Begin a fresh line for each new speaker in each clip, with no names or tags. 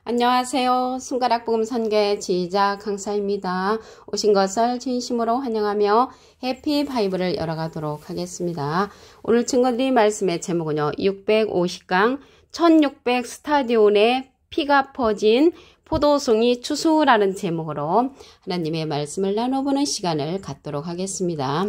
안녕하세요. 손가락복음 선교의 지휘자 강사입니다. 오신 것을 진심으로 환영하며 해피 바이블을 열어가도록 하겠습니다. 오늘 친구들이 말씀의 제목은요. 650강 1600 스타디온에 피가 퍼진 포도송이 추수라는 제목으로 하나님의 말씀을 나눠보는 시간을 갖도록 하겠습니다.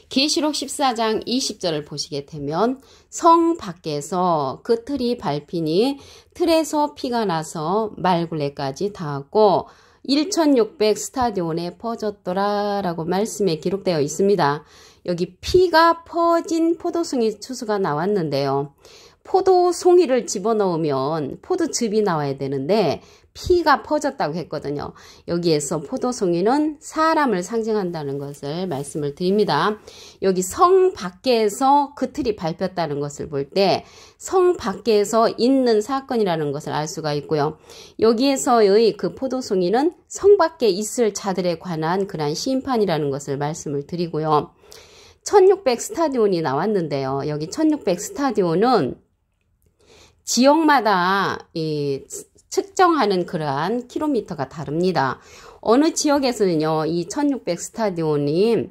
계시록 14장 20절을 보시게 되면 성 밖에서 그 틀이 밟히니 틀에서 피가 나서 말굴레까지 닿았고 1600 스타디온에 퍼졌더라 라고 말씀에 기록되어 있습니다. 여기 피가 퍼진 포도송이 추수가 나왔는데요. 포도송이를 집어넣으면 포도즙이 나와야 되는데 피가 퍼졌다고 했거든요. 여기에서 포도송이는 사람을 상징한다는 것을 말씀을 드립니다. 여기 성 밖에서 그 틀이 밟혔다는 것을 볼 때 성 밖에서 있는 사건이라는 것을 알 수가 있고요. 여기에서의 그 포도송이는 성 밖에 있을 자들에 관한 그러한 심판이라는 것을 말씀을 드리고요. 1600 스타디온이 나왔는데요. 여기 1600 스타디온은 지역마다 측정하는 그러한 킬로미터가 다릅니다. 어느 지역에서는요, 이 1600 스타디온이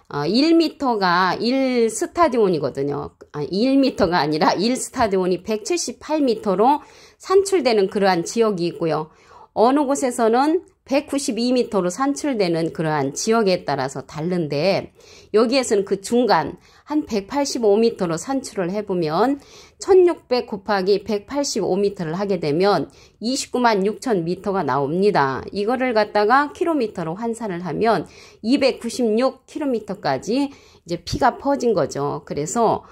1m가 1스타디온이거든요. 1m가 아니라 1스타디온이 178m로 산출되는 그러한 지역이 있고요. 어느 곳에서는 192m로 산출되는 그러한 지역에 따라서 다른데 여기에서는 그 중간 한 185m로 산출을 해보면 1600 곱하기 185m를 하게 되면 29만 6천 미터가 나옵니다. 이거를 갖다가 킬로미터로 환산을 하면 296km까지 이제 피가 퍼진 거죠. 그래서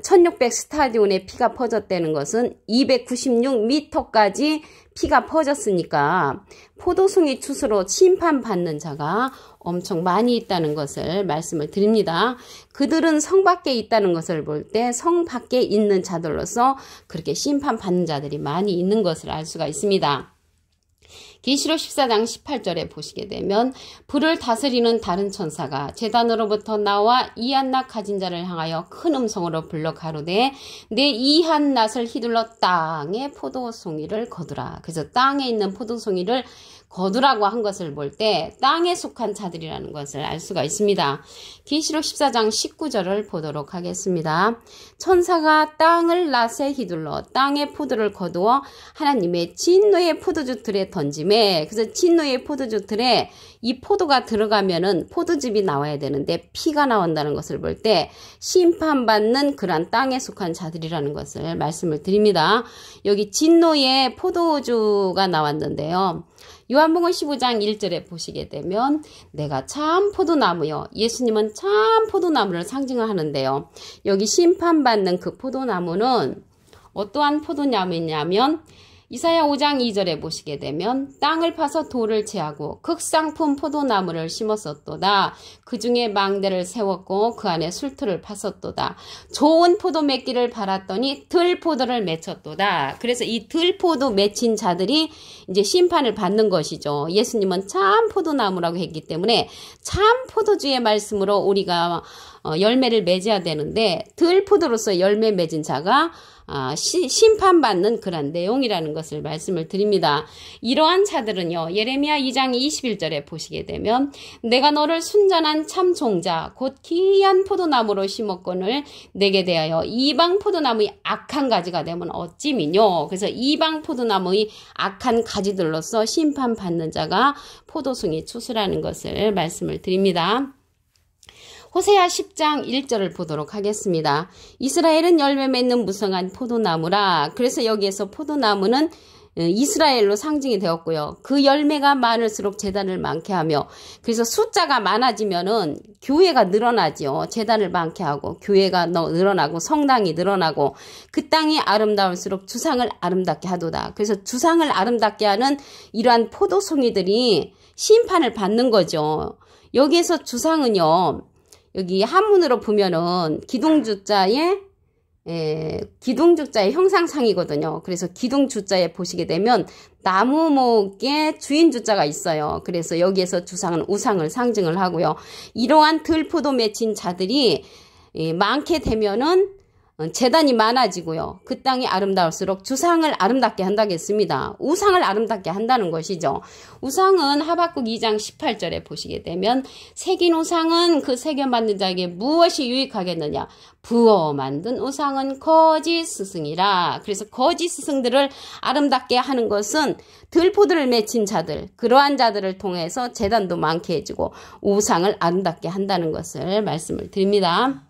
1600 스타디온에 피가 퍼졌다는 것은 296m까지 피가 퍼졌으니까 포도송이 추수로 심판받는 자가 엄청 많이 있다는 것을 말씀을 드립니다. 그들은 성 밖에 있다는 것을 볼 때 성 밖에 있는 자들로서 그렇게 심판받는 자들이 많이 있는 것을 알 수가 있습니다. 계시록 14장 18절에 보시게 되면 불을 다스리는 다른 천사가 제단으로부터 나와 이 한낱 가진 자를 향하여 큰 음성으로 불러 가로되 내 이 한낱을 휘둘러 땅에 포도송이를 거두라. 그래서 땅에 있는 포도송이를 거두라고 한 것을 볼 때 땅에 속한 자들이라는 것을 알 수가 있습니다. 계시록 14장 19절을 보도록 하겠습니다. 천사가 땅을 낫에 휘둘러 땅의 포도를 거두어 하나님의 진노의 포도주 틀에 던짐에, 그래서 진노의 포도주 틀에 이 포도가 들어가면은 포도즙이 나와야 되는데 피가 나온다는 것을 볼 때 심판받는 그러한 땅에 속한 자들이라는 것을 말씀을 드립니다. 여기 진노의 포도주가 나왔는데요. 요한복음 15장 1절에 보시게 되면 내가 참 포도나무요. 예수님은 참 포도나무를 상징을 하는데요. 여기 심판받는 그 포도나무는 어떠한 포도나무냐면 이사야 5장 2절에 보시게 되면 땅을 파서 돌을 제하고 극상품 포도나무를 심었었도다. 그 중에 망대를 세웠고 그 안에 술틀을 팠었도다. 좋은 포도 맺기를 바랐더니 들포도를 맺혔도다. 그래서 이 들포도 맺힌 자들이 이제 심판을 받는 것이죠. 예수님은 참 포도나무라고 했기 때문에 참 포도주의 말씀으로 우리가 열매를 맺어야 되는데 들포도로서 열매 맺은 자가 심판받는 그런 내용이라는 것을 말씀을 드립니다. 이러한 자들은요. 예레미야 2장 21절에 보시게 되면 내가 너를 순전한 참 종자 곧 귀한 포도나무로 심었거늘 내게 대하여 이방 포도나무의 악한 가지가 되면 어찌미뇨. 그래서 이방 포도나무의 악한 가지들로서 심판받는 자가 포도송이 추수라는 것을 말씀을 드립니다. 호세아 10장 1절을 보도록 하겠습니다. 이스라엘은 열매 맺는 무성한 포도나무라. 그래서 여기에서 포도나무는 이스라엘로 상징이 되었고요. 그 열매가 많을수록 제단을 많게 하며, 그래서 숫자가 많아지면은 교회가 늘어나지요. 제단을 많게 하고 교회가 늘어나고 성당이 늘어나고 그 땅이 아름다울수록 주상을 아름답게 하도다. 그래서 주상을 아름답게 하는 이러한 포도송이들이 심판을 받는 거죠. 여기에서 주상은요. 여기 한문으로 보면은 기둥주자의 형상상이거든요. 그래서 기둥주자에 보시게 되면 나무목의 주인주자가 있어요. 그래서 여기에서 주상은 우상을 상징을 하고요. 이러한 들포도 맺힌 자들이 많게 되면은 재단이 많아지고요. 그 땅이 아름다울수록 주상을 아름답게 한다겠습니다. 우상을 아름답게 한다는 것이죠. 우상은 하박국 2장 18절에 보시게 되면 새긴 우상은 그 새겨만든 자에게 무엇이 유익하겠느냐. 부어 만든 우상은 거짓 스승이라. 그래서 거짓 스승들을 아름답게 하는 것은 들포들을 맺힌 자들, 그러한 자들을 통해서 재단도 많게 해주고 우상을 아름답게 한다는 것을 말씀을 드립니다.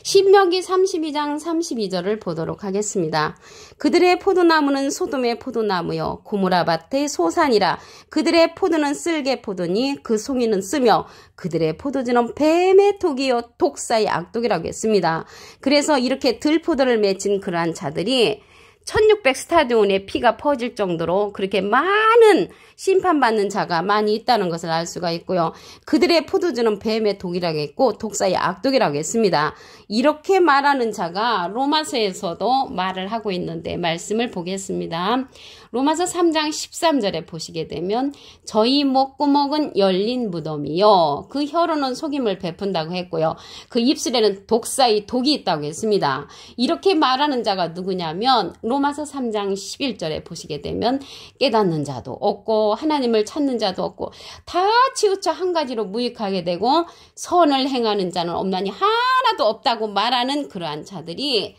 신명기 32장 32절을 보도록 하겠습니다. 그들의 포도나무는 소돔의 포도나무요 고모라 밭의 소산이라. 그들의 포도는 쓸개 포도니 그 송이는 쓰며 그들의 포도주는 뱀의 독이요 독사의 악독이라고 했습니다. 그래서 이렇게 들포도를 맺힌 그러한 자들이 1600 스타디온에 피가 퍼질 정도로 그렇게 많은 심판받는 자가 많이 있다는 것을 알 수가 있고요. 그들의 포도주는 뱀의 독이라고 했고 독사의 악독이라고 했습니다. 이렇게 말하는 자가 로마서에서도 말을 하고 있는데 말씀을 보겠습니다. 로마서 3장 13절에 보시게 되면 저희 목구멍은 열린 무덤이요 그 혀로는 속임을 베푼다고 했고요. 그 입술에는 독사의 독이 있다고 했습니다. 이렇게 말하는 자가 누구냐면 로마서 3장 11절에 보시게 되면 깨닫는 자도 없고 하나님을 찾는 자도 없고 다 치우쳐 한 가지로 무익하게 되고 선을 행하는 자는 없나니 하나도 없다고 말하는 그러한 자들이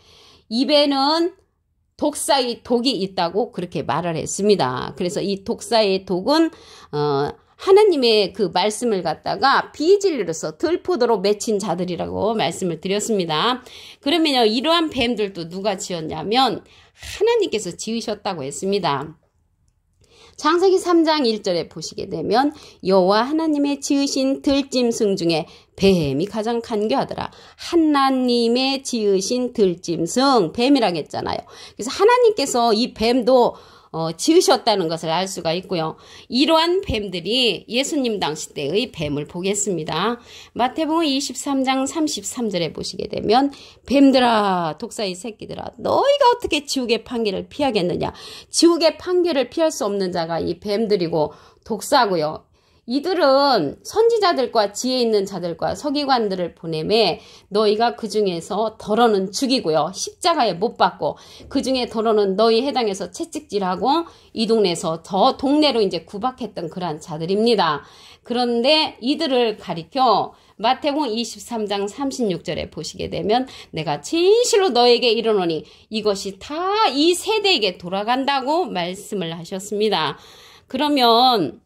입에는 독사의 독이 있다고 그렇게 말을 했습니다. 그래서 이 독사의 독은 하나님의 그 말씀을 갖다가 비진리로서 들포도로 맺힌 자들이라고 말씀을 드렸습니다. 그러면요, 이러한 뱀들도 누가 지었냐면 하나님께서 지으셨다고 했습니다. 창세기 3장 1절에 보시게 되면 여호와 하나님의 지으신 들짐승 중에 뱀이 가장 간교하더라. 하나님의 지으신 들짐승, 뱀이라고 했잖아요. 그래서 하나님께서 이 뱀도 지으셨다는 것을 알 수가 있고요. 이러한 뱀들이 예수님 당시 때의 뱀을 보겠습니다. 마태복음 23장 33절에 보시게 되면 뱀들아 독사의 새끼들아 너희가 어떻게 지옥의 판결을 피하겠느냐. 지옥의 판결을 피할 수 없는 자가 이 뱀들이고 독사고요. 이들은 선지자들과 지혜 있는 자들과 서기관들을 보내매 너희가 그 중에서 더러는 죽이고요. 십자가에 못 박고 그 중에 더러는 너희 해당에서 채찍질하고 이 동네에서 저 동네로 이제 구박했던 그러한 자들입니다. 그런데 이들을 가리켜 마태복음 23장 36절에 보시게 되면 내가 진실로 너에게 이르노니 이것이 다 이 세대에게 돌아간다고 말씀을 하셨습니다. 그러면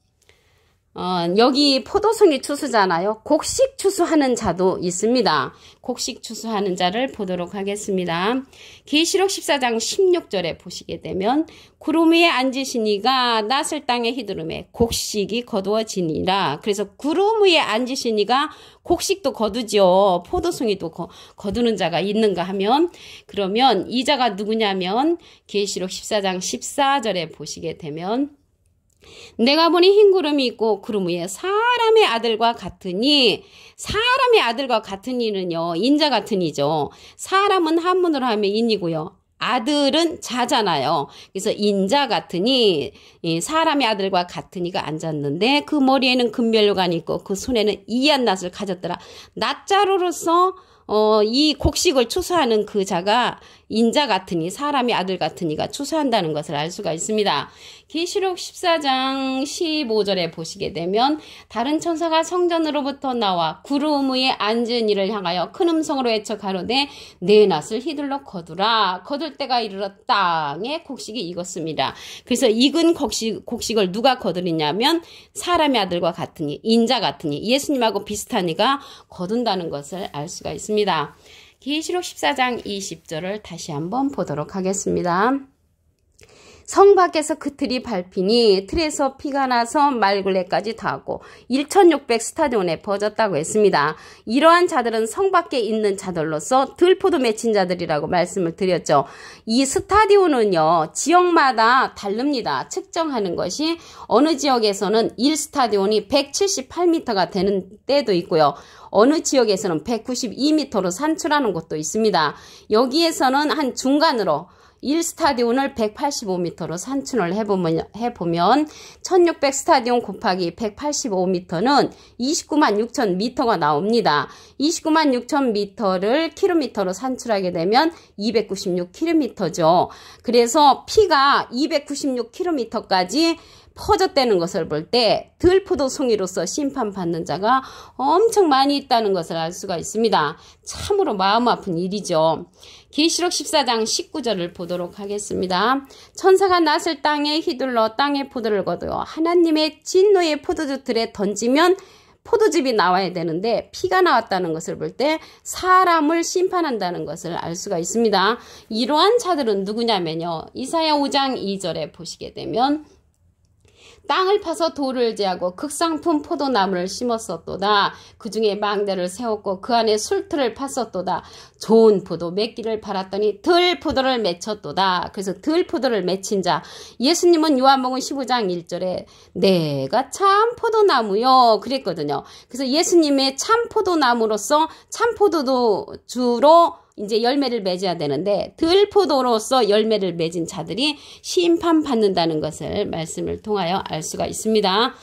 여기 포도송이 추수잖아요. 곡식 추수하는 자도 있습니다. 곡식 추수하는 자를 보도록 하겠습니다. 계시록 14장 16절에 보시게 되면 구름 위에 앉으신 이가 낫을 땅에 휘두르매 곡식이 거두어지니라. 그래서 구름 위에 앉으신 이가 곡식도 거두죠. 포도송이도 거두는 자가 있는가 하면 그러면 이 자가 누구냐면 계시록 14장 14절에 보시게 되면 내가 보니 흰 구름이 있고 구름 위에 사람의 아들과 같으니 사람의 아들과 같은 이는요 인자 같은 이죠. 사람은 한문으로 하면 인이고요. 아들은 자잖아요. 그래서 인자 같으니 사람의 아들과 같은 이가 앉았는데 그 머리에는 금면류관이 있고 그 손에는 이한 낫을 가졌더라. 낫자루로서 이 곡식을 추수하는 그 자가 인자 같으니 사람의 아들 같으니가 추수한다는 것을 알 수가 있습니다. 계시록 14장 15절에 보시게 되면 다른 천사가 성전으로부터 나와 구름 위에 앉은 이를 향하여 큰 음성으로 외쳐 가로되 내 낫을 휘둘러 거두라. 거둘 때가 이르러 땅에 곡식이 익었습니다. 그래서 익은 곡식을 누가 거두리냐면 사람의 아들과 같으니 인자 같으니 예수님하고 비슷한 이가 거둔다는 것을 알 수가 있습니다. 계시록 14장 20절을 다시 한번 보도록 하겠습니다. 성 밖에서 그 틀이 밟히니 틀에서 피가 나서 말굴레까지 닿았고 1600 스타디온에 퍼졌다고 했습니다. 이러한 자들은 성 밖에 있는 자들로서 들포도 맺힌 자들이라고 말씀을 드렸죠. 이 스타디온은요 지역마다 다릅니다. 측정하는 것이 어느 지역에서는 1스타디온이 178m가 되는 때도 있고요. 어느 지역에서는 192m로 산출하는 곳도 있습니다. 여기에서는 한 중간으로 1스타디온을 185m로 산출을 해보면 1600 스타디온 곱하기 185m는 29만 6천 미터가 나옵니다. 29만 6천 미터를 킬로미터로 산출하게 되면 296km죠. 그래서 피가 296km까지 퍼졌다는 것을 볼 때 들포도송이로서 심판받는 자가 엄청 많이 있다는 것을 알 수가 있습니다. 참으로 마음 아픈 일이죠. 계시록 14장 19절을 보도록 하겠습니다. 천사가 낫을 땅에 휘둘러 땅에 포도를 거두어 하나님의 진노의 포도주 틀에 던지면 포도즙이 나와야 되는데 피가 나왔다는 것을 볼 때 사람을 심판한다는 것을 알 수가 있습니다. 이러한 자들은 누구냐면요. 이사야 5장 2절에 보시게 되면 땅을 파서 돌을 제하고 극상품 포도나무를 심었었도다. 그 중에 망대를 세웠고 그 안에 술틀을 팠었도다. 좋은 포도 맺기를 바랐더니 들포도를 맺혔도다. 그래서 들포도를 맺힌 자, 예수님은 요한복음 15장 1절에 내가 참 포도나무요 그랬거든요. 그래서 예수님의 참 포도나무로서 참 포도도 주로 이제 열매를 맺어야 되는데 들포도로서 열매를 맺은 자들이 심판받는다는 것을 말씀을 통하여 알 수가 있습니다.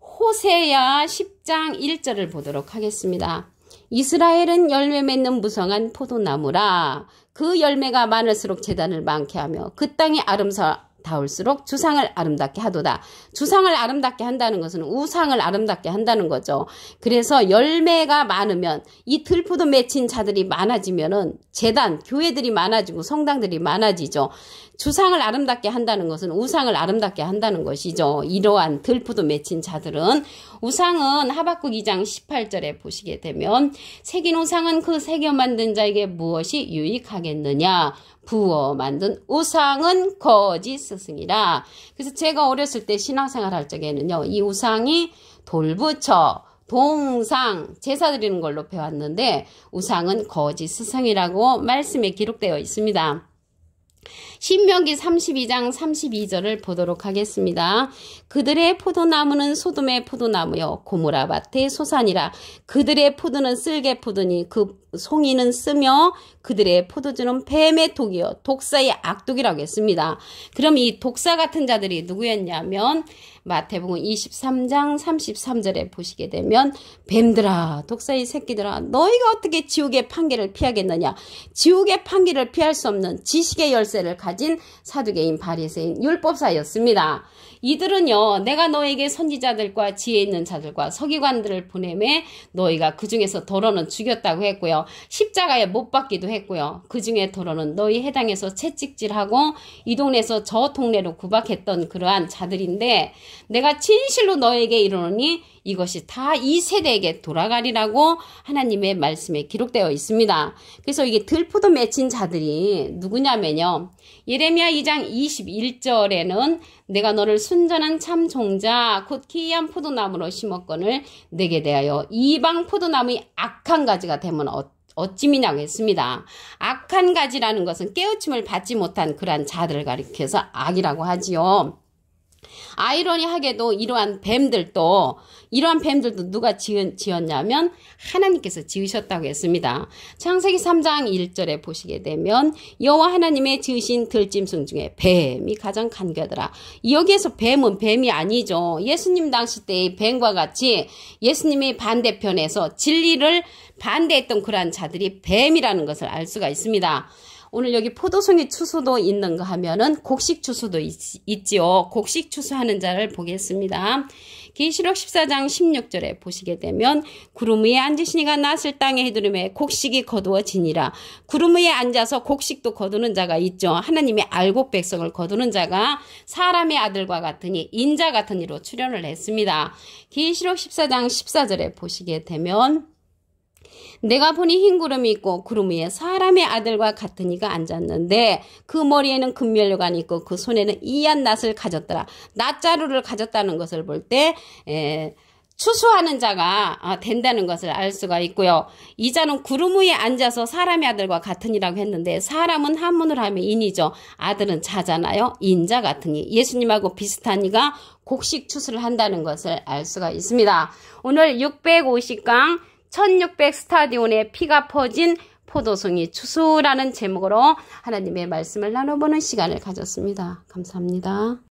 호세야 10장 1절을 보도록 하겠습니다. 이스라엘은 열매 맺는 무성한 포도나무라. 그 열매가 많을수록 제단을 많게 하며 그 땅이 아름다울수록 주상을 아름답게 하도다. 주상을 아름답게 한다는 것은 우상을 아름답게 한다는 거죠. 그래서 열매가 많으면 이 들포도 맺힌 자들이 많아지면은 제단, 교회들이 많아지고 성당들이 많아지죠. 주상을 아름답게 한다는 것은 우상을 아름답게 한다는 것이죠. 이러한 들포도 맺힌 자들은 우상은 하박국 2장 18절에 보시게 되면 새긴 우상은 그 새겨 만든 자에게 무엇이 유익하겠느냐. 부어 만든 우상은 거짓 스승이라. 그래서 제가 어렸을 때 신앙생활 할 적에는요. 이 우상이 돌부처, 동상, 제사 드리는 걸로 배웠는데 우상은 거짓 스승이라고 말씀에 기록되어 있습니다. 신명기 32장 32절을 보도록 하겠습니다. 그들의 포도나무는 소돔의 포도나무요 고모라 밭의 소산이라. 그들의 포도는 쓸개 포도니 그 송이는 쓰며 그들의 포도주는 뱀의 독이요 독사의 악독이라고 했습니다. 그럼 이 독사 같은 자들이 누구였냐면 마태복음 23장 33절에 보시게 되면 뱀들아 독사의 새끼들아 너희가 어떻게 지옥의 판결을 피하겠느냐. 지옥의 판결을 피할 수 없는 지식의 열쇠를 가진 사두개인 바리새인 율법사였습니다. 이들은요 내가 너에게 선지자들과 지혜 있는 자들과 서기관들을 보내매 너희가 그 중에서 더러는 죽였다고 했고요. 십자가에 못 박기도 했고요. 그 중에 더러는 너희 해당에서 채찍질하고 이 동네에서 저 동네로 구박했던 그러한 자들인데 내가 진실로 너에게 이르노니 이것이 다 이 세대에게 돌아가리라고 하나님의 말씀에 기록되어 있습니다. 그래서 이게 들포도 맺힌 자들이 누구냐면요. 예레미야 2장 21절에는 내가 너를 순전한 참 종자 곧 기이한 포도나무로 심었거늘 내게 대하여 이방 포도나무의 악한 가지가 되면 어찌미냐고 했습니다. 악한 가지라는 것은 깨우침을 받지 못한 그러한 자들을 가리켜서 악이라고 하지요. 아이러니하게도 이러한 뱀들도 누가 지었냐면 하나님께서 지으셨다고 했습니다. 창세기 3장 1절에 보시게 되면 여호와 하나님의 지으신 들짐승 중에 뱀이 가장 간교하더라. 여기에서 뱀은 뱀이 아니죠. 예수님 당시 때의 뱀과 같이 예수님의 반대편에서 진리를 반대했던 그러한 자들이 뱀이라는 것을 알 수가 있습니다. 오늘 여기 포도송이 추수도 있는가 하면은 곡식 추수도 있지요. 곡식 추수하는 자를 보겠습니다. 계시록 14장 16절에 보시게 되면 구름 위에 앉으신 이가 낫을 땅에 휘두르매 곡식이 거두어지니라. 구름 위에 앉아서 곡식도 거두는 자가 있죠. 하나님의 알곡 백성을 거두는 자가 사람의 아들과 같으니 인자 같은 이로 출현을 했습니다. 계시록 14장 14절에 보시게 되면 내가 보니 흰 구름이 있고 구름 위에 사람의 아들과 같은 이가 앉았는데 그 머리에는 금면류관이 있고 그 손에는 이한 낫을 가졌더라. 낫자루를 가졌다는 것을 볼 때 추수하는 자가 된다는 것을 알 수가 있고요. 이 자는 구름 위에 앉아서 사람의 아들과 같은 이라고 했는데 사람은 한문으로 하면 인이죠. 아들은 자잖아요. 인자 같은 이. 예수님하고 비슷한 이가 곡식 추수를 한다는 것을 알 수가 있습니다. 오늘 650강 1600 스타디온에 피가 퍼진 포도송이 추수라는 제목으로 하나님의 말씀을 나눠보는 시간을 가졌습니다. 감사합니다.